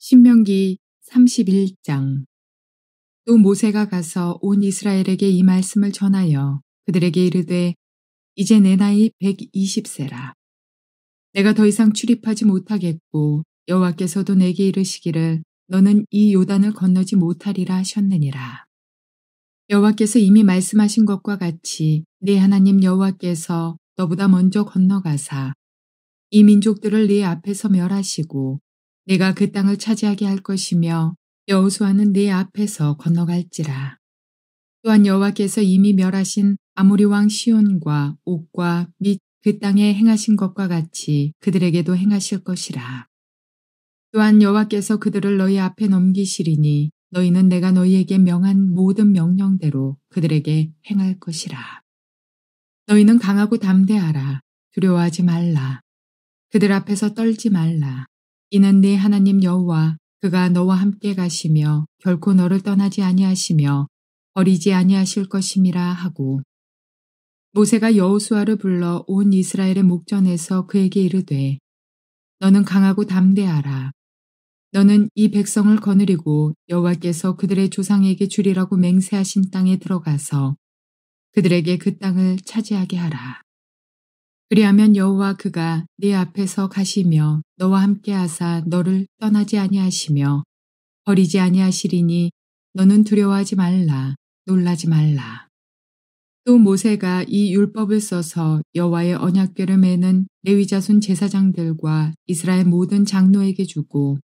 신명기 31장. 또 모세가 가서 온 이스라엘에게 이 말씀을 전하여 그들에게 이르되 이제 내 나이 120세라. 내가 더 이상 출입하지 못하겠고 여호와께서도 내게 이르시기를 너는 이 요단을 건너지 못하리라 하셨느니라. 여호와께서 이미 말씀하신 것과 같이 네 하나님 여호와께서 너보다 먼저 건너가사 이 민족들을 네 앞에서 멸하시고 내가 그 땅을 차지하게 할 것이며 여호수아는 네 앞에서 건너갈지라. 또한 여호와께서 이미 멸하신 아모리 왕 시온과 옥과 및 그 땅에 행하신 것과 같이 그들에게도 행하실 것이라. 또한 여호와께서 그들을 너희 앞에 넘기시리니 너희는 내가 너희에게 명한 모든 명령대로 그들에게 행할 것이라. 너희는 강하고 담대하라. 두려워하지 말라. 그들 앞에서 떨지 말라. 이는 네 하나님 여호와 그가 너와 함께 가시며 결코 너를 떠나지 아니하시며 버리지 아니하실 것임이라 하고, 모세가 여호수아를 불러 온 이스라엘의 목전에서 그에게 이르되 너는 강하고 담대하라. 너는 이 백성을 거느리고 여호와께서 그들의 조상에게 주리라고 맹세하신 땅에 들어가서 그들에게 그 땅을 차지하게 하라. 그리하면 여호와 그가 네 앞에서 가시며 너와 함께 하사 너를 떠나지 아니하시며 버리지 아니하시리니 너는 두려워하지 말라. 놀라지 말라. 또 모세가 이 율법을 써서 여호와의 언약궤를 매는 레위 자손 제사장들과 이스라엘 모든 장로에게 주고,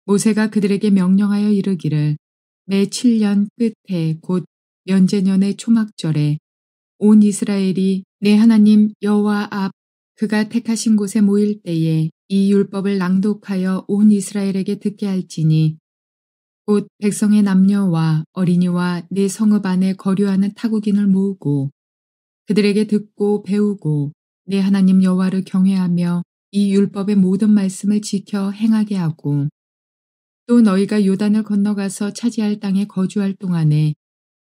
모세가 그들에게 명령하여 이르기를 매 7년 끝에 곧 면제년의 초막절에 온 이스라엘이 내 하나님 여호와 앞 그가 택하신 곳에 모일 때에 이 율법을 낭독하여 온 이스라엘에게 듣게 할지니, 곧 백성의 남녀와 어린이와 내 성읍 안에 거류하는 타국인을 모으고 그들에게 듣고 배우고 내 하나님 여호와를 경외하며 이 율법의 모든 말씀을 지켜 행하게 하고, 또 너희가 요단을 건너가서 차지할 땅에 거주할 동안에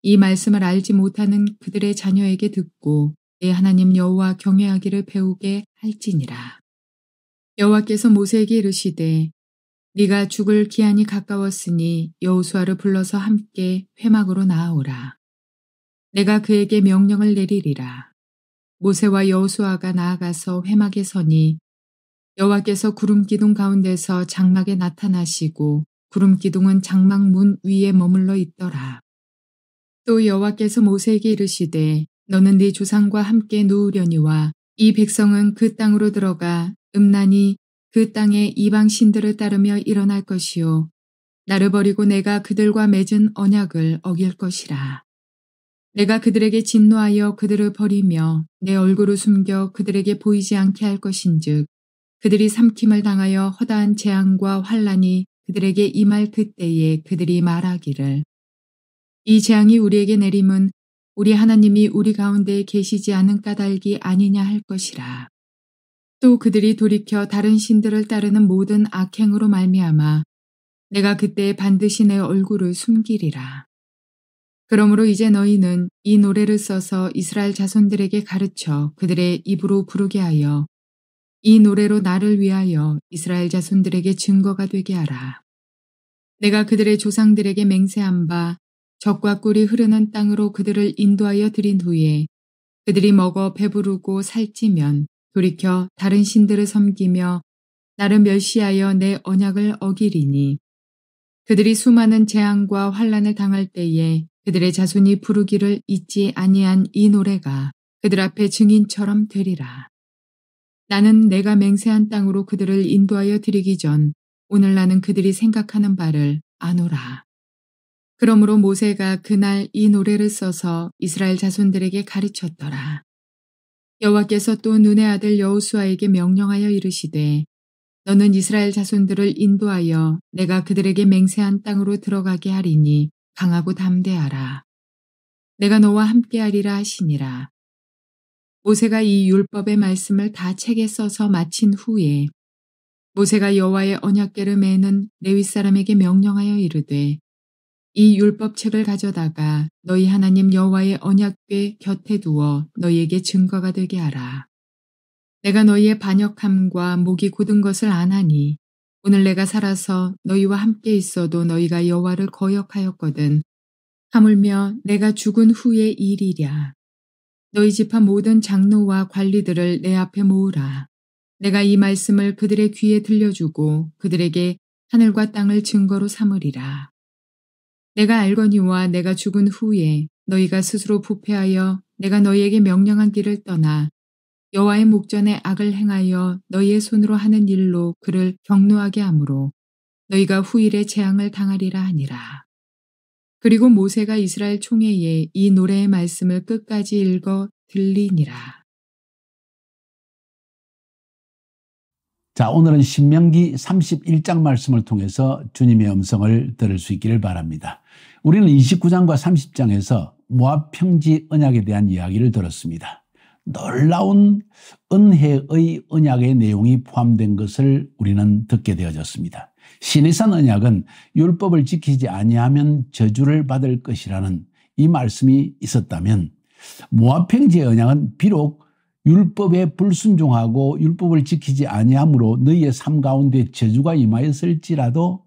이 말씀을 알지 못하는 그들의 자녀에게 듣고 내 하나님 여호와 경외하기를 배우게 할지니라. 여호와께서 모세에게 이르시되 네가 죽을 기한이 가까웠으니 여호수아를 불러서 함께 회막으로 나아오라. 내가 그에게 명령을 내리리라. 모세와 여호수아가 나아가서 회막에 서니 여호와께서 구름 기둥 가운데서 장막에 나타나시고 구름 기둥은 장막 문 위에 머물러 있더라. 또 여호와께서 모세에게 이르시되 너는 네 조상과 함께 누우려니와 이 백성은 그 땅으로 들어가 음란히 그 땅의 이방 신들을 따르며 일어날 것이요 나를 버리고 내가 그들과 맺은 언약을 어길 것이라. 내가 그들에게 진노하여 그들을 버리며 내 얼굴을 숨겨 그들에게 보이지 않게 할 것인즉 그들이 삼킴을 당하여 허다한 재앙과 환난이 그들에게 임할 그때에 그들이 말하기를 이 재앙이 우리에게 내림은 우리 하나님이 우리 가운데 계시지 않은 까닭이 아니냐 할 것이라. 또 그들이 돌이켜 다른 신들을 따르는 모든 악행으로 말미암아 내가 그때 반드시 내 얼굴을 숨기리라. 그러므로 이제 너희는 이 노래를 써서 이스라엘 자손들에게 가르쳐 그들의 입으로 부르게 하여 이 노래로 나를 위하여 이스라엘 자손들에게 증거가 되게 하라. 내가 그들의 조상들에게 맹세한 바 젖과 꿀이 흐르는 땅으로 그들을 인도하여 드린 후에 그들이 먹어 배부르고 살찌면 돌이켜 다른 신들을 섬기며 나를 멸시하여 내 언약을 어기리니, 그들이 수많은 재앙과 환난을 당할 때에 그들의 자손이 부르기를 잊지 아니한 이 노래가 그들 앞에 증인처럼 되리라. 나는 내가 맹세한 땅으로 그들을 인도하여 드리기 전 오늘 나는 그들이 생각하는 바를 아노라. 그러므로 모세가 그날 이 노래를 써서 이스라엘 자손들에게 가르쳤더라. 여호와께서 또 눈의 아들 여호수아에게 명령하여 이르시되 너는 이스라엘 자손들을 인도하여 내가 그들에게 맹세한 땅으로 들어가게 하리니 강하고 담대하라. 내가 너와 함께하리라 하시니라. 모세가 이 율법의 말씀을 다 책에 써서 마친 후에 모세가 여호와의 언약궤를 매는 레위 사람에게 명령하여 이르되 이 율법책을 가져다가 너희 하나님 여호와의 언약궤 곁에 두어 너희에게 증거가 되게 하라. 내가 너희의 반역함과 목이 곧은 것을 아나니 오늘 내가 살아서 너희와 함께 있어도 너희가 여호와를 거역하였거든. 하물며 내가 죽은 후의 일이랴. 너희 지파 모든 장로와 관리들을 내 앞에 모으라. 내가 이 말씀을 그들의 귀에 들려주고 그들에게 하늘과 땅을 증거로 삼으리라. 내가 알거니와 내가 죽은 후에 너희가 스스로 부패하여 내가 너희에게 명령한 길을 떠나 여호와의 목전에 악을 행하여 너희의 손으로 하는 일로 그를 경노하게 하므로 너희가 후일에 재앙을 당하리라 하니라. 그리고 모세가 이스라엘 총회에 이 노래의 말씀을 끝까지 읽어 들리니라. 자, 오늘은 신명기 31장 말씀을 통해서 주님의 음성을 들을 수 있기를 바랍니다. 우리는 29장과 30장에서 모압 평지 언약에 대한 이야기를 들었습니다. 놀라운 은혜의 언약의 내용이 포함된 것을 우리는 듣게 되어졌습니다. 시내산 언약은 율법을 지키지 아니하면 저주를 받을 것이라는 이 말씀이 있었다면 모압 평지의 언약은 비록 율법에 불순종하고 율법을 지키지 아니함으로 너희의 삶 가운데 저주가 임하였을지라도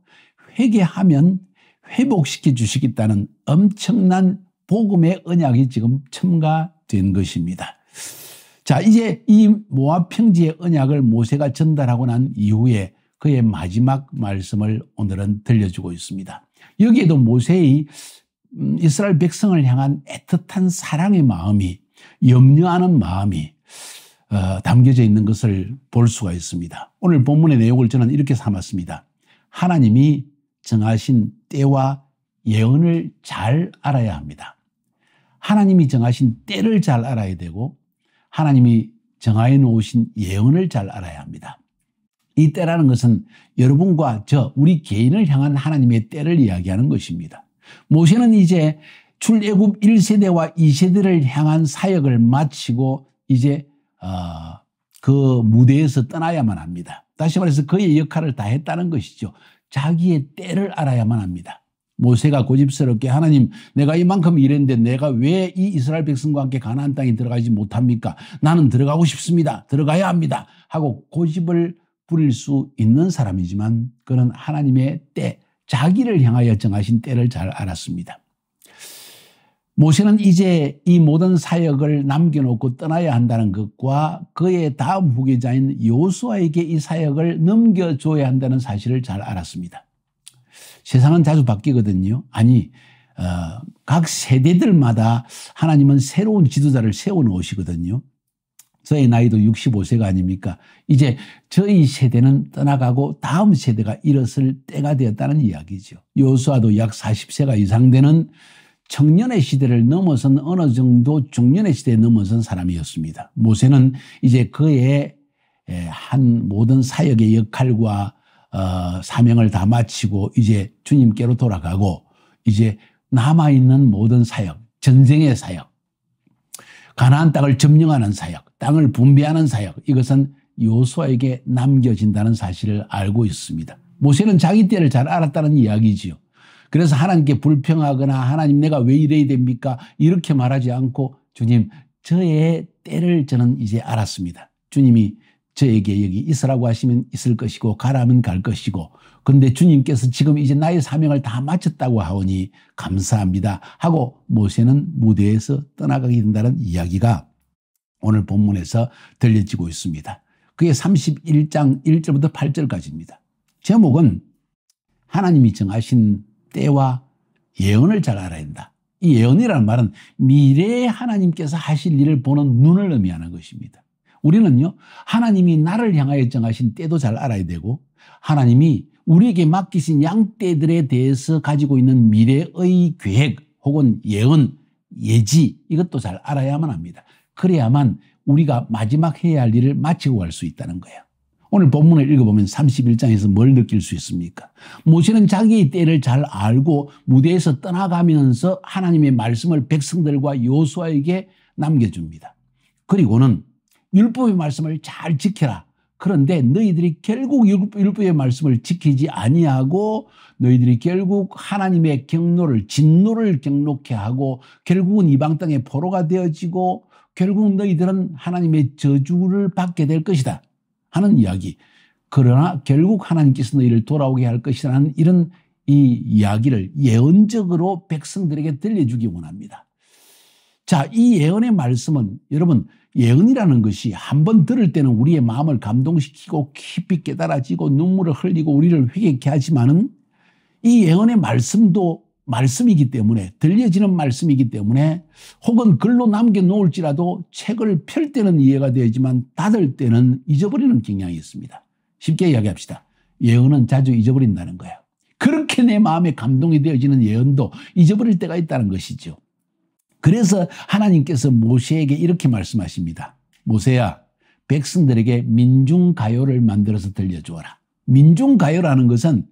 회개하면 회복시켜 주시겠다는 엄청난 복음의 언약이 지금 첨가된 것입니다. 자, 이제 이 모압 평지의 언약을 모세가 전달하고 난 이후에 그의 마지막 말씀을 오늘은 들려주고 있습니다. 여기에도 모세의 이스라엘 백성을 향한 애틋한 사랑의 마음이, 염려하는 마음이 담겨져 있는 것을 볼 수가 있습니다. 오늘 본문의 내용을 저는 이렇게 삼았습니다. 하나님이 정하신 때와 예언을 잘 알아야 합니다. 하나님이 정하신 때를 잘 알아야 되고 하나님이 정하여 놓으신 예언을 잘 알아야 합니다. 이 때라는 것은 여러분과 우리 개인을 향한 하나님의 때를 이야기하는 것입니다. 모세는 이제 출애굽 1세대와 2세대를 향한 사역을 마치고 이제 그 무대에서 떠나야만 합니다. 다시 말해서 그의 역할을 다 했다는 것이죠. 자기의 때를 알아야만 합니다. 모세가 고집스럽게 하나님 내가 이만큼 일했는데 내가 왜 이 이스라엘 백성과 함께 가나안 땅에 들어가지 못합니까? 나는 들어가고 싶습니다. 들어가야 합니다. 하고 고집을 부릴 수 있는 사람이지만 그는 하나님의 때, 자기를 향하여 정하신 때를 잘 알았습니다. 모세는 이제 이 모든 사역을 남겨놓고 떠나야 한다는 것과 그의 다음 후계자인 여호수아에게 이 사역을 넘겨줘야 한다는 사실을 잘 알았습니다. 세상은 자주 바뀌거든요. 아니, 각 세대들마다 하나님은 새로운 지도자를 세워놓으시거든요. 저희 나이도 65세가 아닙니까? 이제 저희 세대는 떠나가고 다음 세대가 일어설 때가 되었다는 이야기죠. 여호수아도 약 40세가 이상 되는 청년의 시대를 넘어선 어느 정도 중년의 시대에 넘어선 사람이었습니다. 모세는 이제 그의 한 모든 사역의 역할과 사명을 다 마치고 이제 주님께로 돌아가고 이제 남아있는 모든 사역, 전쟁의 사역, 가나안 땅을 점령하는 사역, 땅을 분배하는 사역, 이것은 여호수아에게 남겨진다는 사실을 알고 있습니다. 모세는 자기 때를 잘 알았다는 이야기지요. 그래서 하나님께 불평하거나 하나님 내가 왜 이래야 됩니까? 이렇게 말하지 않고 주님 저의 때를 저는 이제 알았습니다. 주님이 저에게 여기 있으라고 하시면 있을 것이고 가라면 갈 것이고 근데 주님께서 지금 이제 나의 사명을 다 마쳤다고 하오니 감사합니다 하고 모세는 무대에서 떠나가게 된다는 이야기가 오늘 본문에서 들려지고 있습니다. 그게 31장 1절부터 8절까지입니다. 제목은 하나님이 정하신 때와 예언을 잘 알아야 한다. 이 예언이라는 말은 미래에 하나님께서 하실 일을 보는 눈을 의미하는 것입니다. 우리는요, 하나님이 나를 향하여 정하신 때도 잘 알아야 되고 하나님이 우리에게 맡기신 양떼들에 대해서 가지고 있는 미래의 계획 혹은 예언, 예지 이것도 잘 알아야만 합니다. 그래야만 우리가 마지막 해야 할 일을 마치고 갈 수 있다는 거예요. 오늘 본문을 읽어보면 31장에서 뭘 느낄 수 있습니까? 모세는 자기의 때를 잘 알고 무대에서 떠나가면서 하나님의 말씀을 백성들과 여호수아에게 남겨줍니다. 그리고는 율법의 말씀을 잘 지켜라. 그런데 너희들이 결국 율법의 말씀을 지키지 아니하고 너희들이 결국 하나님의 경노를 진노를 경록케 하고 결국은 이방 땅의 포로가 되어지고 결국 너희들은 하나님의 저주를 받게 될 것이다 하는 이야기. 그러나 결국 하나님께서 너희를 돌아오게 할 것이라는 이런 이 이야기를 예언적으로 백성들에게 들려주기 원합니다. 자, 이 예언의 말씀은 여러분 예언이라는 것이 한번 들을 때는 우리의 마음을 감동시키고 깊이 깨달아지고 눈물을 흘리고 우리를 회개케 하지만은 이 예언의 말씀도 말씀이기 때문에 들려지는 말씀이기 때문에 혹은 글로 남겨놓을지라도 책을 펼 때는 이해가 되지만 닫을 때는 잊어버리는 경향이 있습니다. 쉽게 이야기합시다. 예언은 자주 잊어버린다는 거예요. 그렇게 내 마음에 감동이 되어지는 예언도 잊어버릴 때가 있다는 것이죠. 그래서 하나님께서 모세에게 이렇게 말씀하십니다. 모세야, 백성들에게 민중가요를 만들어서 들려주어라. 민중가요라는 것은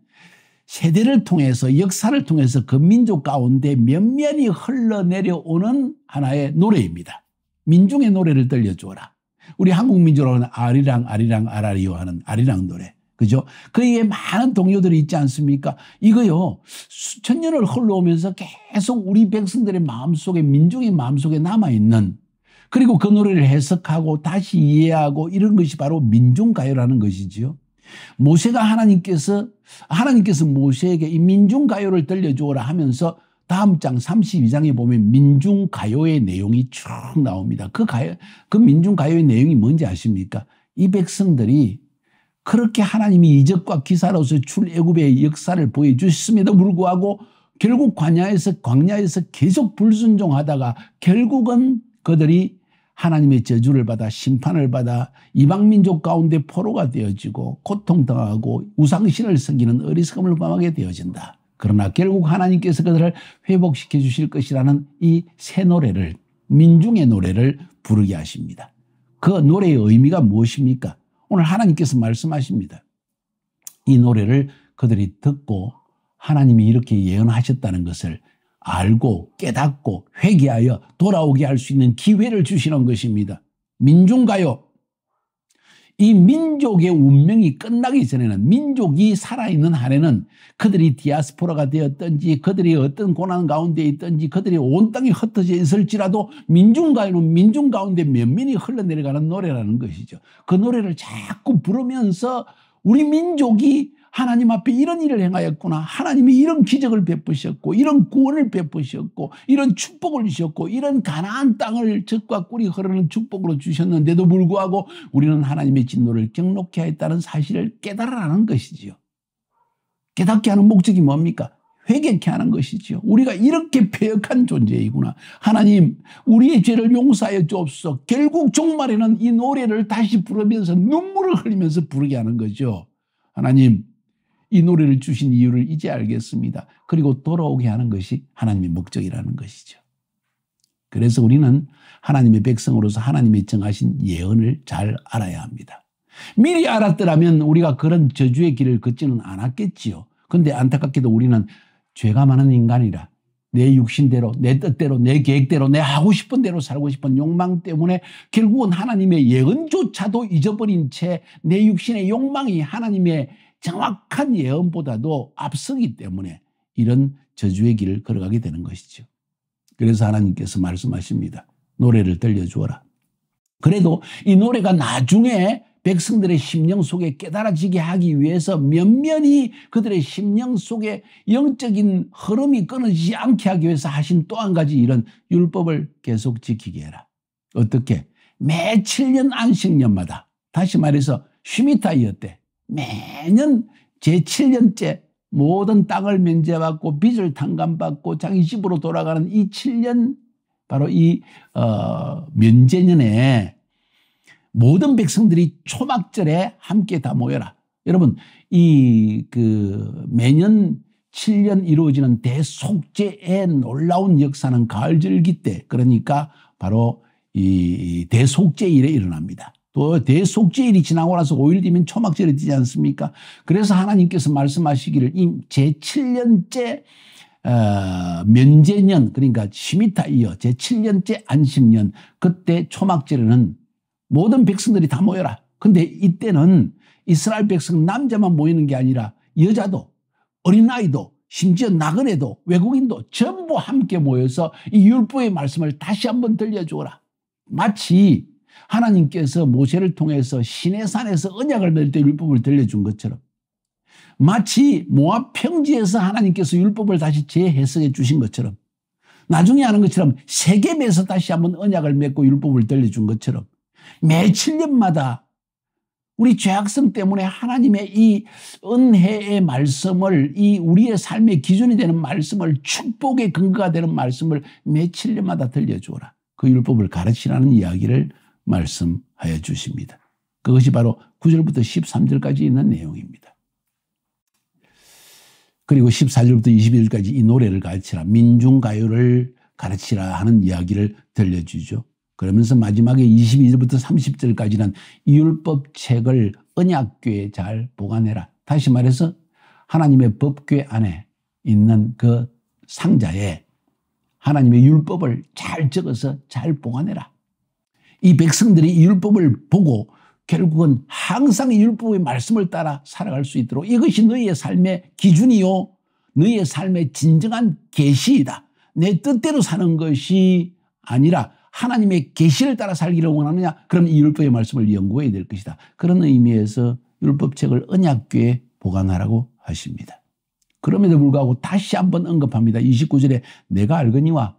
세대를 통해서 역사를 통해서 그 민족 가운데 면면이 흘러내려오는 하나의 노래입니다. 민중의 노래를 들려주어라. 우리 한국 민족으로는 아리랑 아리랑 아라리요 하는 아리랑 노래. 그죠? 거기에 많은 동요들이 있지 않습니까? 이거요, 수천 년을 흘러오면서 계속 우리 백성들의 마음속에, 민중의 마음속에 남아있는, 그리고 그 노래를 해석하고 다시 이해하고 이런 것이 바로 민중가요라는 것이지요. 모세가 하나님께서 모세에게 이 민중가요를 들려주어라 하면서 다음 장 32장에 보면 민중가요의 내용이 쭉 나옵니다. 그 민중가요의 내용이 뭔지 아십니까? 이 백성들이 그렇게 하나님이 이적과 기사로서 출애굽의 역사를 보여주셨음에도 불구하고 결국 광야에서 계속 불순종하다가 결국은 그들이 하나님의 저주를 받아 심판을 받아 이방민족 가운데 포로가 되어지고 고통당하고 우상신을 섬기는 어리석음을 범하게 되어진다. 그러나 결국 하나님께서 그들을 회복시켜 주실 것이라는 이 새 노래를, 민중의 노래를 부르게 하십니다. 그 노래의 의미가 무엇입니까? 오늘 하나님께서 말씀하십니다. 이 노래를 그들이 듣고 하나님이 이렇게 예언하셨다는 것을 알고 깨닫고 회개하여 돌아오게 할 수 있는 기회를 주시는 것입니다. 민중가요. 이 민족의 운명이 끝나기 전에는, 민족이 살아있는 한에는 그들이 디아스포라가 되었든지 그들이 어떤 고난 가운데 있든지 그들이 온 땅에 흩어져 있을지라도 민중가요는 민중 가운데 면면이 흘러내려가는 노래라는 것이죠. 그 노래를 자꾸 부르면서 우리 민족이 하나님 앞에 이런 일을 행하였구나. 하나님이 이런 기적을 베푸셨고 이런 구원을 베푸셨고 이런 축복을 주셨고 이런 가나안 땅을 젖과 꿀이 흐르는 축복으로 주셨는데도 불구하고 우리는 하나님의 진노를 경록케 하였다는 사실을 깨달으라는 것이지요. 깨닫게 하는 목적이 뭡니까? 회개케 하는 것이지요. 우리가 이렇게 패역한 존재이구나. 하나님, 우리의 죄를 용서하여 주옵소서. 결국 종말에는 이 노래를 다시 부르면서 눈물을 흘리면서 부르게 하는 거죠. 하나님, 이 노래를 주신 이유를 이제 알겠습니다. 그리고 돌아오게 하는 것이 하나님의 목적이라는 것이죠. 그래서 우리는 하나님의 백성으로서 하나님이 정하신 예언을 잘 알아야 합니다. 미리 알았더라면 우리가 그런 저주의 길을 걷지는 않았겠지요. 그런데 안타깝게도 우리는 죄가 많은 인간이라 내 육신대로, 내 뜻대로, 내 계획대로, 내 하고 싶은 대로 살고 싶은 욕망 때문에 결국은 하나님의 예언조차도 잊어버린 채 내 육신의 욕망이 하나님의 정확한 예언보다도 앞서기 때문에 이런 저주의 길을 걸어가게 되는 것이죠. 그래서 하나님께서 말씀하십니다. 노래를 들려주어라. 그래도 이 노래가 나중에 백성들의 심령 속에 깨달아지게 하기 위해서 면면이 그들의 심령 속에 영적인 흐름이 끊어지지 않게 하기 위해서 하신 또 한 가지 이런 율법을 계속 지키게 해라. 어떻게? 매 7년 안식년마다, 다시 말해서 쉬미타이어 때 매년 제7년째 모든 땅을 면제받고 빚을 탕감받고 자기 집으로 돌아가는 이 7년, 바로 이 면제년에 모든 백성들이 초막절에 함께 다 모여라. 여러분, 매년 7년 이루어지는 대속죄의 놀라운 역사는 가을절기 때, 그러니까 바로 이 대속죄일에 일어납니다. 또 대속죄일이 지나고 나서 5일 뒤면 초막절이 되지 않습니까? 그래서 하나님께서 말씀하시기를 이 제7년째 면제년, 그러니까 시미타이어 제7년째 안식년, 그때 초막절에는 모든 백성들이 다 모여라. 근데 이때는 이스라엘 백성 남자만 모이는 게 아니라 여자도, 어린아이도, 심지어 나그네도, 외국인도 전부 함께 모여서 이 율법의 말씀을 다시 한번 들려주어라. 마치 하나님께서 모세를 통해서 시내산에서 언약을 맺을 때 율법을 들려준 것처럼 마치 모압 평지에서 하나님께서 율법을 다시 재해석해 주신 것처럼 나중에 하는 것처럼 세겜에서 다시 한번 언약을 맺고 율법을 들려준 것처럼 매 7년마다 우리 죄악성 때문에 하나님의 이 은혜의 말씀을, 이 우리의 삶의 기준이 되는 말씀을, 축복의 근거가 되는 말씀을 매 7년마다 들려주어라. 그 율법을 가르치라는 이야기를 말씀하여 주십니다. 그것이 바로 9절부터 13절까지 있는 내용입니다. 그리고 14절부터 21절까지 이 노래를 가르치라, 민중가요를 가르치라 하는 이야기를 들려주죠. 그러면서 마지막에 22절부터 30절까지는 율법책을 언약궤에 잘 보관해라. 다시 말해서 하나님의 법궤 안에 있는 그 상자에 하나님의 율법을 잘 적어서 잘 보관해라. 이 백성들이 이 율법을 보고 결국은 항상 이 율법의 말씀을 따라 살아갈 수 있도록 이것이 너희의 삶의 기준이요, 너희의 삶의 진정한 계시이다. 내 뜻대로 사는 것이 아니라 하나님의 계시를 따라 살기를 원하느냐? 그럼 이 율법의 말씀을 연구해야 될 것이다. 그런 의미에서 율법책을 언약궤에 보관하라고 하십니다. 그럼에도 불구하고 다시 한번 언급합니다. 29절에 내가 알거니와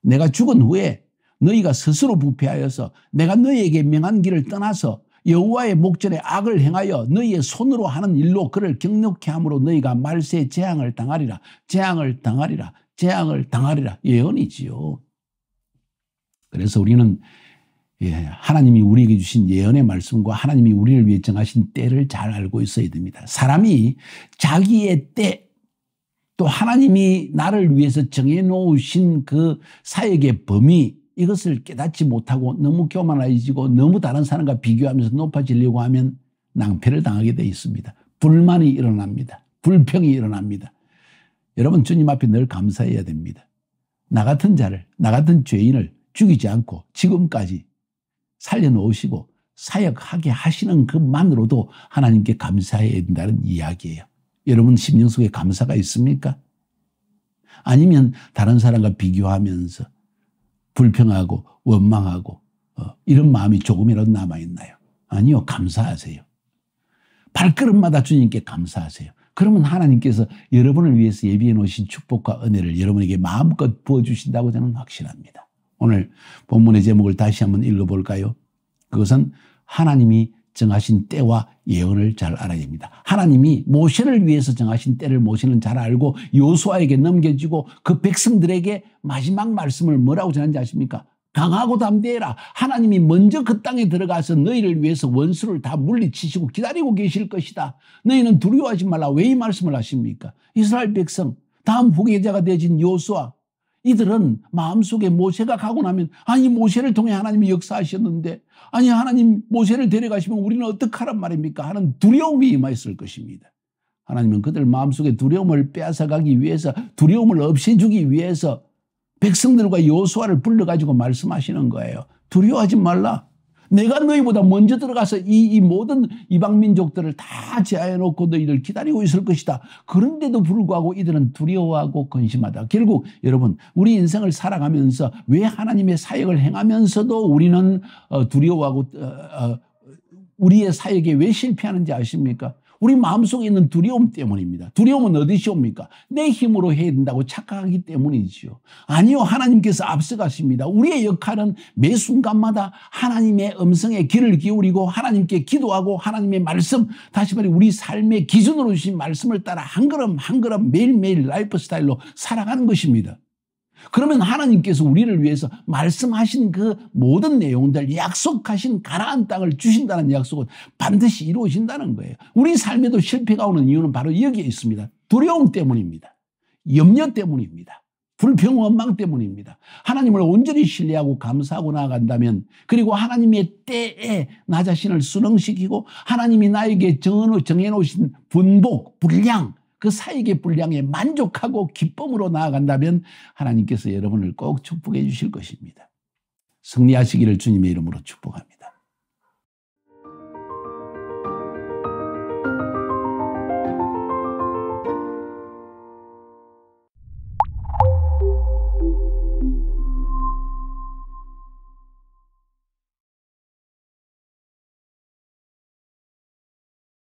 내가 죽은 후에 너희가 스스로 부패하여서 내가 너희에게 명한 길을 떠나서 여호와의 목전에 악을 행하여 너희의 손으로 하는 일로 그를 경력케 함으로 너희가 말세에 재앙을 당하리라. 재앙을 당하리라. 재앙을 당하리라. 예언이지요. 그래서 우리는 하나님이 우리에게 주신 예언의 말씀과 하나님이 우리를 위해 정하신 때를 잘 알고 있어야 됩니다. 사람이 자기의 때, 또 하나님이 나를 위해서 정해놓으신 그 사역의 범위, 이것을 깨닫지 못하고 너무 교만해지고 너무 다른 사람과 비교하면서 높아지려고 하면 낭패를 당하게 되어 있습니다. 불만이 일어납니다. 불평이 일어납니다. 여러분, 주님 앞에 늘 감사해야 됩니다. 나 같은 자를, 나 같은 죄인을 죽이지 않고 지금까지 살려놓으시고 사역하게 하시는 것만으로도 하나님께 감사해야 된다는 이야기예요. 여러분 심령 속에 감사가 있습니까? 아니면 다른 사람과 비교하면서 불평하고 원망하고 이런 마음이 조금이라도 남아있나요? 아니요. 감사하세요. 발걸음마다 주님께 감사하세요. 그러면 하나님께서 여러분을 위해서 예비해 놓으신 축복과 은혜를 여러분에게 마음껏 부어주신다고 저는 확신합니다. 오늘 본문의 제목을 다시 한번 읽어볼까요? 그것은 하나님이 정하신 때와 예언을 잘 알아야 됩니다. 하나님이 모세를 위해서 정하신 때를 모세는 잘 알고 여호수아에게 넘겨주고 그 백성들에게 마지막 말씀을 뭐라고 전하는지 아십니까? 강하고 담대해라. 하나님이 먼저 그 땅에 들어가서 너희를 위해서 원수를 다 물리치시고 기다리고 계실 것이다. 너희는 두려워하지 말라. 왜 이 말씀을 하십니까? 이스라엘 백성, 다음 후계자가 되어진 여호수아, 이들은 마음속에 모세가 가고 나면 아니 모세를 통해 하나님이 역사하셨는데 아니 하나님 모세를 데려가시면 우리는 어떡하란 말입니까? 하는 두려움이 임하였을 것입니다. 하나님은 그들 마음속에 두려움을 빼앗아가기 위해서, 두려움을 없애주기 위해서 백성들과 여호수아를 불러가지고 말씀하시는 거예요. 두려워하지 말라. 내가 너희보다 먼저 들어가서 이 모든 이방 민족들을 다 제하여놓고 너희들 기다리고 있을 것이다. 그런데도 불구하고 이들은 두려워하고 근심하다. 결국 여러분 우리 인생을 살아가면서 왜 하나님의 사역을 행하면서도 우리는 두려워하고 우리의 사역에 왜 실패하는지 아십니까? 우리 마음속에 있는 두려움 때문입니다. 두려움은 어디서 옵니까? 내 힘으로 해야 된다고 착각하기 때문이지요. 아니요. 하나님께서 앞서가십니다. 우리의 역할은 매 순간마다 하나님의 음성에 귀를 기울이고 하나님께 기도하고 하나님의 말씀, 다시 말해 우리 삶의 기준으로 주신 말씀을 따라 한 걸음 한 걸음 매일매일 라이프 스타일로 살아가는 것입니다. 그러면 하나님께서 우리를 위해서 말씀하신 그 모든 내용들, 약속하신 가나안 땅을 주신다는 약속은 반드시 이루어진다는 거예요. 우리 삶에도 실패가 오는 이유는 바로 여기에 있습니다. 두려움 때문입니다. 염려 때문입니다. 불평, 원망 때문입니다. 하나님을 온전히 신뢰하고 감사하고 나아간다면, 그리고 하나님의 때에 나 자신을 순응시키고 하나님이 나에게 정해놓으신 분복, 분량, 그 사역의 분량에 만족하고 기쁨으로 나아간다면 하나님께서 여러분을 꼭 축복해 주실 것입니다. 승리하시기를 주님의 이름으로 축복합니다.